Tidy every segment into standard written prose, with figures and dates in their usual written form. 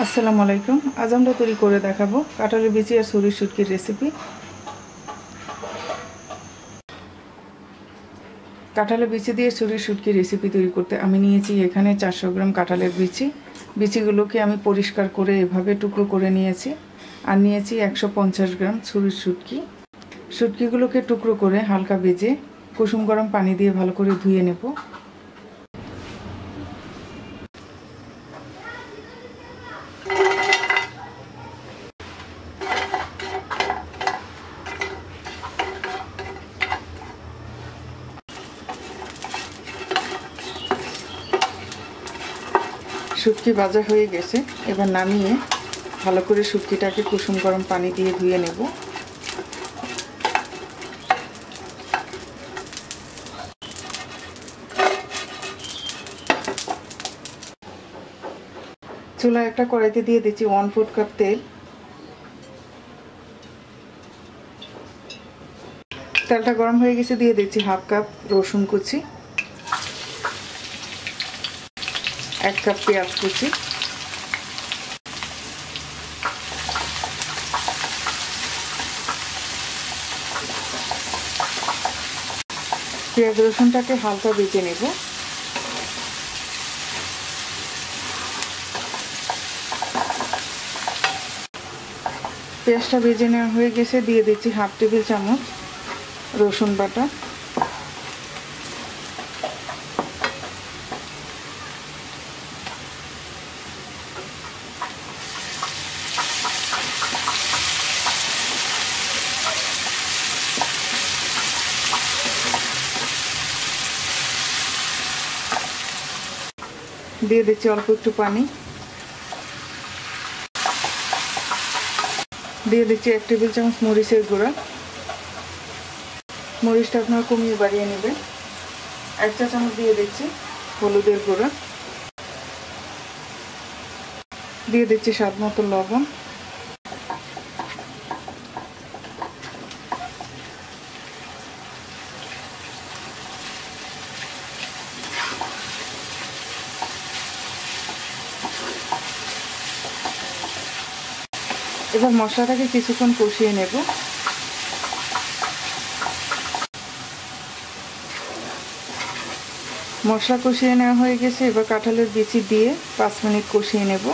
আসসালামু আলাইকুম। আজ আমরা তৈরি করে দেখাবো কাঁঠালের বিচি আর ছুরি শুটকির রেসিপি। কাঁঠালের বিচি দিয়ে ছুরি শুটকির রেসিপি তৈরি করতে আমি নিয়েছি এখানে 400 গ্রাম কাঁঠালের বিচি। বিচিগুলোকে আমি পরিষ্কার করে এভাবে টুকরো করে নিয়েছি। আর নিয়েছি 150 গ্রাম ছুরি শুটকি। শুটকিগুলোকে টুকরো করে হালকা ভেজে কুসুম গরম পানি দিয়ে ভালো করে ধুয়ে নেব। শুটকি ভাজা হয়ে গেছে, এবার নামিয়ে ভালো করে শুটকিটাকে কুসুম গরম পানি দিয়ে ধুয়ে নেব। চুলা একটা কড়াইতে দিয়ে দিচ্ছি 1/4 কাপ তেল। তেলটা গরম হয়ে গেছে, দিয়ে দিচ্ছি 1/2 কাপ রসুন কুচি, 1 কাপ পেঁয়াজ কুচি, পেঁয়াজ রসুনটাকে হালকা ভেজে নেব। পেঁয়াজটা ভেজে নেওয়া হয়ে গেছে, দিয়ে দিচ্ছি 1/2 টেবিল চামচ রসুন বাটা, দিয়ে দিচ্ছি অল্প একটু পানি, দিয়ে দিচ্ছি 1 টেবিল চামচ মরিচের গুঁড়া। মরিচটা আপনারা কমিয়ে বাড়িয়ে নেবেন। 1 চা চামচ দিয়ে দিচ্ছি হলুদের গুঁড়া, দিয়ে দিচ্ছি স্বাদ মতো লবণ, এবার মশলাটাকে কিছুক্ষণ কষিয়ে নেব। মশলা কষিয়ে নেওয়া হয়ে গেছে, এবার কাঁঠালের বিচি দিয়ে 5 মিনিট কষিয়ে নেব।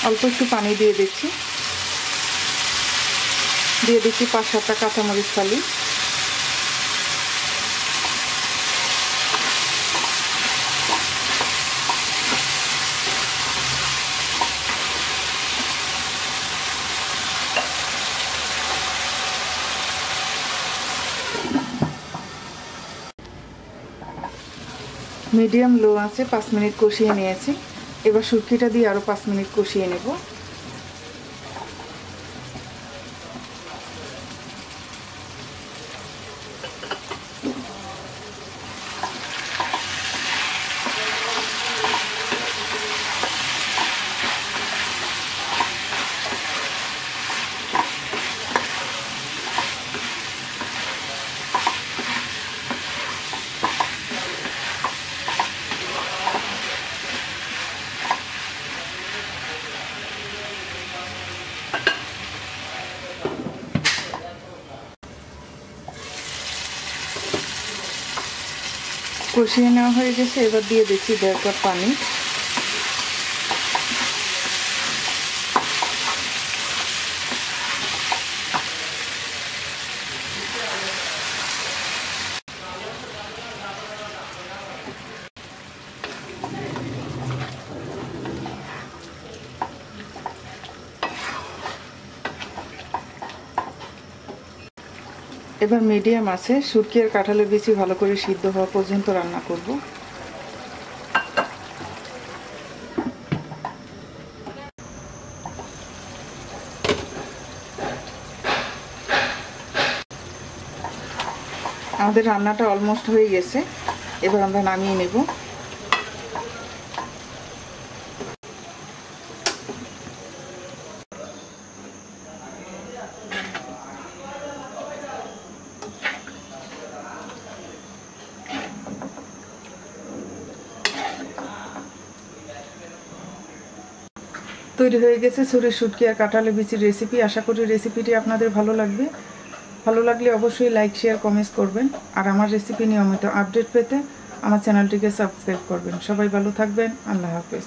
অল্প একটু পানি দিয়ে দিচ্ছি, দিয়ে দিচ্ছি 5-7টা কাঁচামরিচ ফালি, মিডিয়াম লো আছে 5 মিনিট কষিয়ে নিয়েছি। এবার শুটকিটা দিয়ে আরও 5 মিনিট কষিয়ে নেব। কষিয়ে নেওয়া হয়ে গেছে, এবার দিয়ে দিচ্ছি 1.5 কাপ পানি, এবার মিডিয়াম আছে শুটকি আর কাঁঠালের বিচি ভালো করে সিদ্ধ হওয়া পর্যন্ত রান্না করব। আমাদের রান্নাটা অলমোস্ট হয়ে গেছে, এবার আমরা নামিয়ে নেব। তৈরি হয়ে গেছে ছুরি শুটকি আর কাঁঠালের বিচির রেসিপি। আশা করি রেসিপিটি আপনাদের ভালো লাগবে। ভালো লাগলে অবশ্যই লাইক, শেয়ার, কমেন্টস করবেন। আর আমার রেসিপি নিয়মিত আপডেট পেতে আমার চ্যানেলটিকে সাবস্ক্রাইব করবেন। সবাই ভালো থাকবেন। আল্লাহ হাফেজ।